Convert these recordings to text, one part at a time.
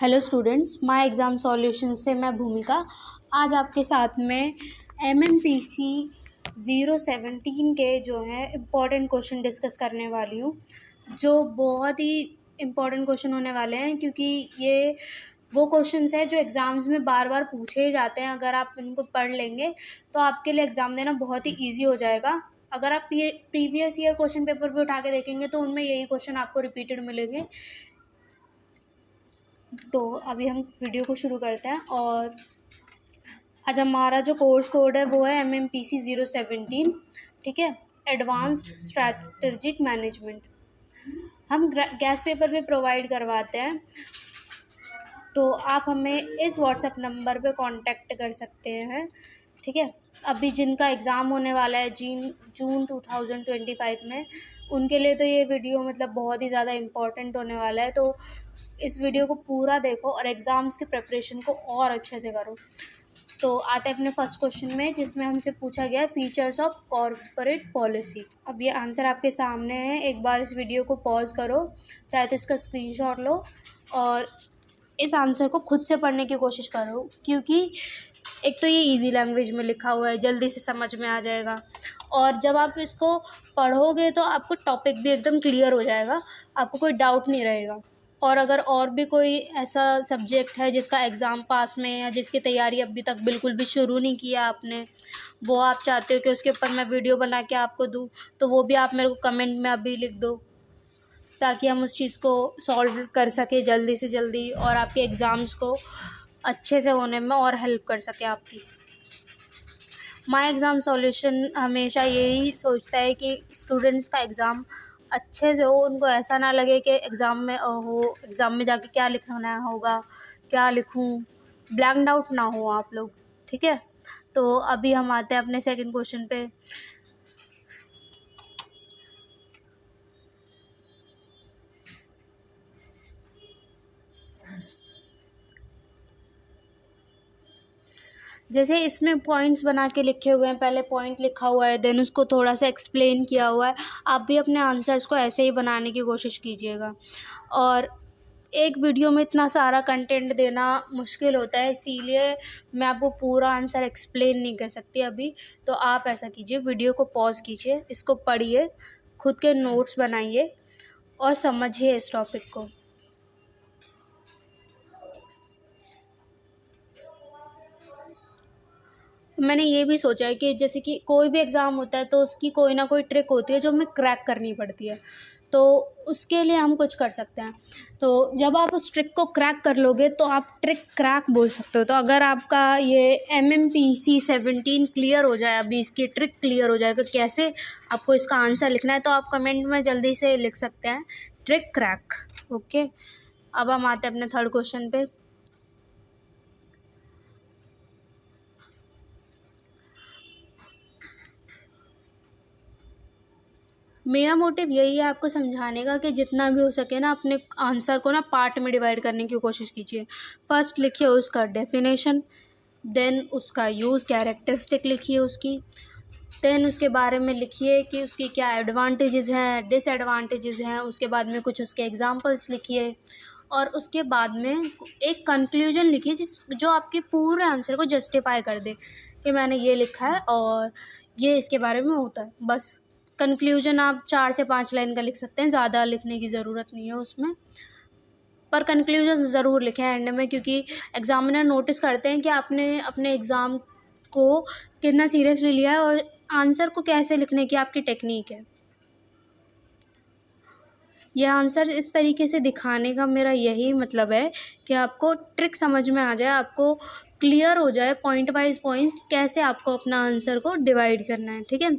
Hello students, my exam solution से मैं भूमिका आज आपके साथ में MMPC 017 के जो है इम्पॉर्टेंट क्वेश्चन डिस्कस करने वाली हूँ, जो बहुत ही इम्पॉर्टेंट क्वेश्चन होने वाले हैं क्योंकि ये वो क्वेश्चंस हैं जो एग्ज़ाम्स में बार बार पूछे ही जाते हैं। अगर आप इनको पढ़ लेंगे तो आपके लिए एग्ज़ाम देना बहुत ही ईजी हो जाएगा। अगर आप प्रीवियस ईयर क्वेश्चन पेपर भी उठा के देखेंगे तो उनमें यही क्वेश्चन आपको रिपीटेड मिलेंगे। तो अभी हम वीडियो को शुरू करते हैं और आज हमारा जो कोर्स कोड है वो है MMPC 017, ठीक है, एडवांस्ड स्ट्रैटेजिक मैनेजमेंट। हम गैस पेपर भी प्रोवाइड करवाते हैं, तो आप हमें इस व्हाट्सएप नंबर पे कांटेक्ट कर सकते हैं, ठीक है। अभी जिनका एग्ज़ाम होने वाला है जून 2025 में, उनके लिए तो ये वीडियो मतलब बहुत ही ज़्यादा इम्पोर्टेंट होने वाला है। तो इस वीडियो को पूरा देखो और एग्ज़ाम्स की प्रिपरेशन को और अच्छे से करो। तो आते हैं अपने फर्स्ट क्वेश्चन में, जिसमें हमसे पूछा गया है फीचर्स ऑफ कॉर्पोरेट पॉलिसी। अब ये आंसर आपके सामने है, एक बार इस वीडियो को पॉज करो, चाहे तो इसका स्क्रीनशॉट लो और इस आंसर को खुद से पढ़ने की कोशिश करो, क्योंकि एक तो ये इजी लैंग्वेज में लिखा हुआ है, जल्दी से समझ में आ जाएगा। और जब आप इसको पढ़ोगे तो आपको टॉपिक भी एकदम क्लियर हो जाएगा, आपको कोई डाउट नहीं रहेगा। और अगर और भी कोई ऐसा सब्जेक्ट है जिसका एग्ज़ाम पास में है या जिसकी तैयारी अभी तक बिल्कुल भी शुरू नहीं किया आपने, वो आप चाहते हो कि उसके ऊपर मैं वीडियो बना के आपको दूँ, तो वो भी आप मेरे को कमेंट में अभी लिख दो, ताकि हम उस चीज़ को सॉल्व कर सकें जल्दी से जल्दी और आपके एग्ज़ाम्स को अच्छे से होने में और हेल्प कर सके आपकी। माय एग्ज़ाम सॉल्यूशन हमेशा यही सोचता है कि स्टूडेंट्स का एग्ज़ाम अच्छे से हो, उनको ऐसा ना लगे कि एग्ज़ाम में जाके क्या लिखना होगा, क्या लिखूं, ब्लैंक्ड आउट ना हो आप लोग, ठीक है। तो अभी हम आते हैं अपने सेकंड क्वेश्चन पे। जैसे इसमें पॉइंट्स बना के लिखे हुए हैं, पहले पॉइंट लिखा हुआ है, देन उसको थोड़ा सा एक्सप्लेन किया हुआ है। आप भी अपने आंसर्स को ऐसे ही बनाने की कोशिश कीजिएगा। और एक वीडियो में इतना सारा कंटेंट देना मुश्किल होता है, इसीलिए मैं आपको पूरा आंसर एक्सप्लेन नहीं कर सकती अभी। तो आप ऐसा कीजिए, वीडियो को पॉज कीजिए, इसको पढ़िए, खुद के नोट्स बनाइए और समझिए इस टॉपिक को। मैंने ये भी सोचा है कि जैसे कि कोई भी एग्ज़ाम होता है तो उसकी कोई ना कोई ट्रिक होती है जो हमें क्रैक करनी पड़ती है, तो उसके लिए हम कुछ कर सकते हैं। तो जब आप उस ट्रिक को क्रैक कर लोगे तो आप ट्रिक क्रैक बोल सकते हो। तो अगर आपका ये MMPC 17 क्लियर हो जाए, अभी इसकी ट्रिक क्लियर हो जाए कि कैसे आपको इसका आंसर लिखना है, तो आप कमेंट में जल्दी से लिख सकते हैं ट्रिक क्रैक, ओके। अब हम आते हैं अपने थर्ड क्वेश्चन पे। मेरा मोटिव यही है आपको समझाने का कि जितना भी हो सके ना अपने आंसर को ना पार्ट में डिवाइड करने की कोशिश कीजिए। फर्स्ट लिखिए उसका डेफिनेशन, देन उसका यूज़ कैरेक्टरिस्टिक लिखिए उसकी, देन उसके बारे में लिखिए कि उसकी क्या एडवांटेजेस हैं, डिसएडवांटेजेस हैं, उसके बाद में कुछ उसके एग्जांपल्स लिखिए और उसके बाद में एक कंक्लूजन लिखिए जो आपके पूरे आंसर को जस्टिफाई कर दे कि मैंने ये लिखा है और ये इसके बारे में होता है। बस कंक्लूजन आप 4 से 5 लाइन का लिख सकते हैं, ज़्यादा लिखने की ज़रूरत नहीं है उसमें, पर कंक्लूजन ज़रूर लिखें एंड में, क्योंकि एग्ज़ामिनर नोटिस करते हैं कि आपने अपने एग्ज़ाम को कितना सीरियसली लिया है और आंसर को कैसे लिखने की आपकी टेक्निक है। यह आंसर इस तरीके से दिखाने का मेरा यही मतलब है कि आपको ट्रिक समझ में आ जाए, आपको क्लियर हो जाए पॉइंट वाइज पॉइंट्स कैसे आपको अपना आंसर को डिवाइड करना है, ठीक है।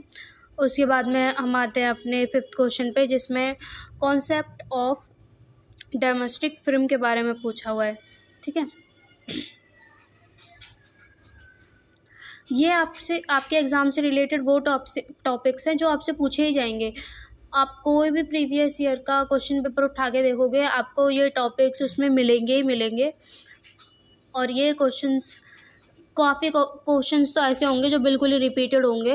उसके बाद में हम आते हैं अपने फिफ्थ क्वेश्चन पे, जिसमें कॉन्सेप्ट ऑफ डोमेस्टिक फिल्म के बारे में पूछा हुआ है, ठीक है। ये आपसे आपके एग्ज़ाम से रिलेटेड वो टॉपिक्स हैं जो आपसे पूछे ही जाएंगे। आप कोई भी प्रीवियस ईयर का क्वेश्चन पेपर उठा के देखोगे, आपको ये टॉपिक्स उसमें मिलेंगे ही मिलेंगे। और ये काफ़ी क्वेश्चंस तो ऐसे होंगे जो बिल्कुल ही रिपीटेड होंगे।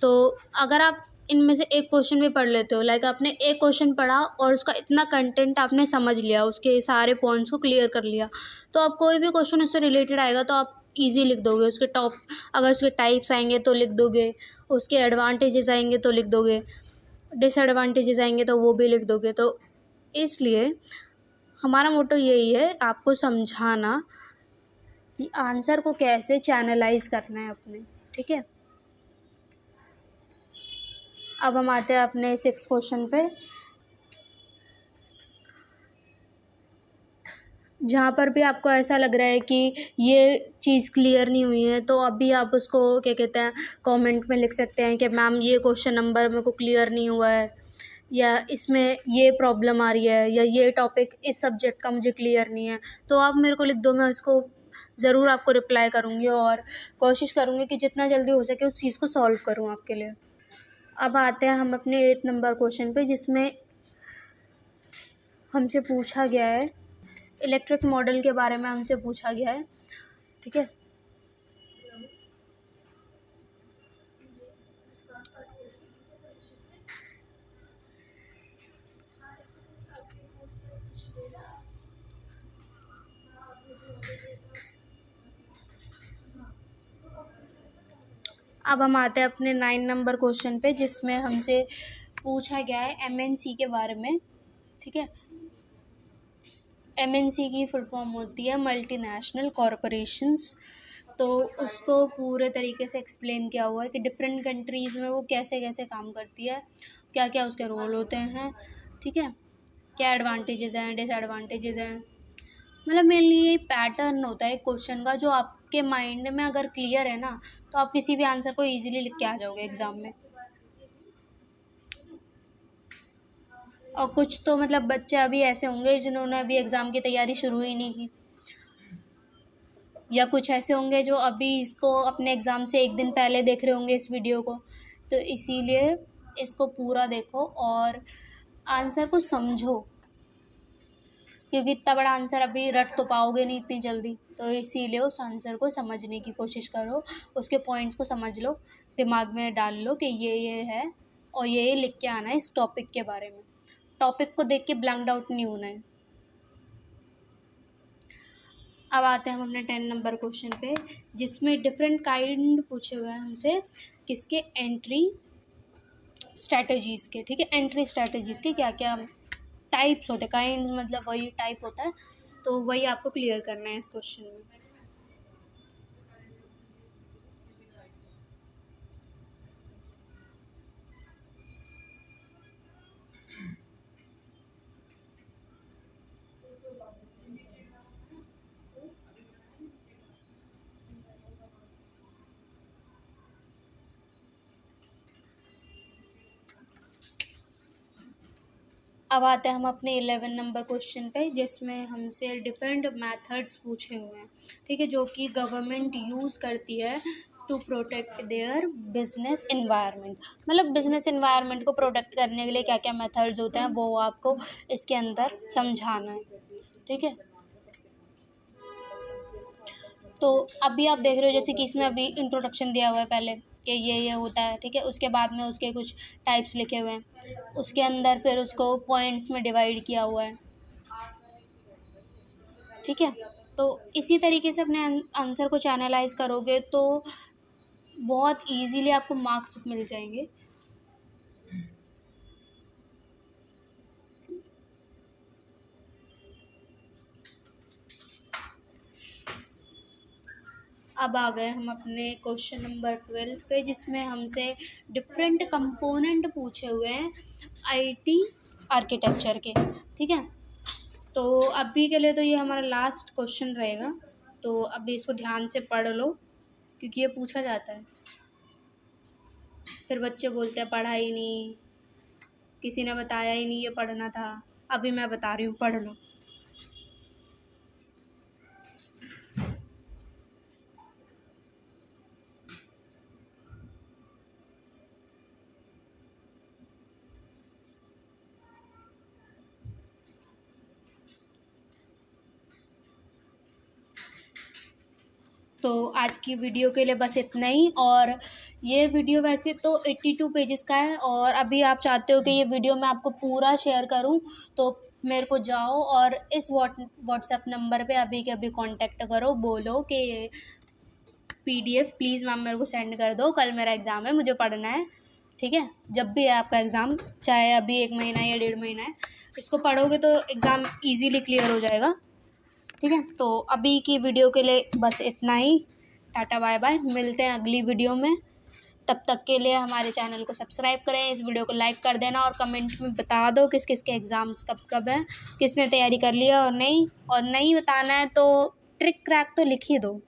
तो अगर आप इनमें से एक क्वेश्चन भी पढ़ लेते हो, लाइक आपने एक क्वेश्चन पढ़ा और उसका इतना कंटेंट आपने समझ लिया, उसके सारे पॉइंट्स को क्लियर कर लिया, तो आप कोई भी क्वेश्चन उससे रिलेटेड आएगा तो आप इजी लिख दोगे। उसके टॉप अगर उसके टाइप्स आएंगे तो लिख दोगे, उसके एडवांटेजेस आएंगे तो लिख दोगे, डिसएडवांटेजेस आएंगे तो वो भी लिख दोगे। तो इसलिए हमारा मोटो यही है, आपको समझाना कि आंसर को कैसे चैनलाइज करना है अपने, ठीक है। अब हम आते हैं अपने 6 क्वेश्चन पे, जहाँ पर भी आपको ऐसा लग रहा है कि ये चीज़ क्लियर नहीं हुई है, तो अभी आप उसको क्या कहते हैं कमेंट में लिख सकते हैं कि मैम ये क्वेश्चन नंबर मेरे को क्लियर नहीं हुआ है, या इसमें ये प्रॉब्लम आ रही है, या ये टॉपिक इस सब्जेक्ट का मुझे क्लियर नहीं है। तो आप मेरे को लिख दो, मैं उसको ज़रूर आपको रिप्लाई करूँगी और कोशिश करूँगी कि जितना जल्दी हो सके उस चीज़ को सॉल्व करूँ आपके लिए। अब आते हैं हम अपने 8 नंबर क्वेश्चन पे, जिसमें हमसे पूछा गया है इलेक्ट्रिक मॉडल के बारे में हमसे पूछा गया है, ठीक है। अब हम आते हैं अपने 9 नंबर क्वेश्चन पे, जिसमें हमसे पूछा गया है एमएनसी के बारे में, ठीक है। एमएनसी की फुल फॉर्म होती है मल्टीनेशनल कॉरपोरेशंस। तो उसको पूरे तरीके से एक्सप्लेन किया हुआ है कि डिफरेंट कंट्रीज़ में वो कैसे कैसे काम करती है, क्या क्या उसके रोल होते हैं, ठीक है, क्या एडवांटेजेस हैं, डिसएडवांटेजेस हैं। मतलब मेनली ये पैटर्न होता है क्वेश्चन का, जो आपके माइंड में अगर क्लियर है ना, तो आप किसी भी आंसर को इजीली लिख के आ जाओगे एग्ज़ाम में। और कुछ तो मतलब बच्चे अभी ऐसे होंगे जिन्होंने अभी एग्ज़ाम की तैयारी शुरू ही नहीं की, या कुछ ऐसे होंगे जो अभी इसको अपने एग्ज़ाम से एक दिन पहले देख रहे होंगे इस वीडियो को। तो इसीलिए इसको पूरा देखो और आंसर को समझो, क्योंकि इतना बड़ा आंसर अभी रट तो पाओगे नहीं इतनी जल्दी। तो इसीलिए उस आंसर को समझने की कोशिश करो, उसके पॉइंट्स को समझ लो, दिमाग में डाल लो कि ये है और ये लिख के आना है इस टॉपिक के बारे में। टॉपिक को देख के ब्लैंक्ड आउट नहीं होना है। अब आते हैं हम अपने 10 नंबर क्वेश्चन पे, जिसमें डिफरेंट काइंड पूछे हुए हैं हमसे किसके, एंट्री स्ट्रैटेजीज़ के, ठीक है। एंट्री स्ट्रैटेजीज़ के क्या क्या टाइप्स होते हैं, काइंड मतलब वही टाइप होता है, तो वही आपको क्लियर करना है इस क्वेश्चन में। अब आते हैं हम अपने 11 नंबर क्वेश्चन पे, जिसमें हमसे डिफरेंट मेथड्स पूछे हुए हैं, ठीक है, जो कि गवर्नमेंट यूज़ करती है to protect their business environment. मतलब बिजनेस इन्वायरमेंट को प्रोटेक्ट करने के लिए क्या क्या मेथड्स होते हैं वो आपको इसके अंदर समझाना है, ठीक है। तो अभी आप देख रहे हो जैसे कि इसमें अभी इंट्रोडक्शन दिया हुआ है पहले कि ये होता है, ठीक है। उसके बाद में उसके कुछ टाइप्स लिखे हुए हैं, उसके अंदर फिर उसको पॉइंट्स में डिवाइड किया हुआ है, ठीक है। तो इसी तरीके से अपने आंसर को चैनलाइज करोगे तो बहुत इजीली आपको मार्क्स मिल जाएंगे। अब आ गए हम अपने क्वेश्चन नंबर 12 पे, जिसमें हमसे डिफरेंट कंपोनेंट पूछे हुए हैं आईटी आर्किटेक्चर के, ठीक है। तो अभी के लिए तो ये हमारा लास्ट क्वेश्चन रहेगा, तो अभी इसको ध्यान से पढ़ लो क्योंकि ये पूछा जाता है। फिर बच्चे बोलते हैं पढ़ा ही नहीं, किसी ने बताया ही नहीं ये पढ़ना था। अभी मैं बता रही हूँ, पढ़ लो। तो आज की वीडियो के लिए बस इतना ही, और ये वीडियो वैसे तो 82 पेजेस का है, और अभी आप चाहते हो कि ये वीडियो मैं आपको पूरा शेयर करूं, तो मेरे को जाओ और इस व्हाट्सएप नंबर पे अभी के अभी कांटेक्ट करो, बोलो कि PDF प्लीज़ मैम मेरे को सेंड कर दो, कल मेरा एग्ज़ाम है, मुझे पढ़ना है। ठीक है, जब भी है आपका एग्ज़ाम, चाहे अभी 1 महीना या 1.5 महीना है, इसको पढ़ोगे तो एग्ज़ाम ईज़िली क्लियर हो जाएगा। ठीक है, तो अभी की वीडियो के लिए बस इतना ही। टाटा बाय बाय, मिलते हैं अगली वीडियो में। तब तक के लिए हमारे चैनल को सब्सक्राइब करें, इस वीडियो को लाइक कर देना, और कमेंट में बता दो किस किस के एग्ज़ाम्स कब कब हैं, किसने तैयारी कर लिया और नहीं बताना है तो ट्रिक क्रैक तो लिख ही दो।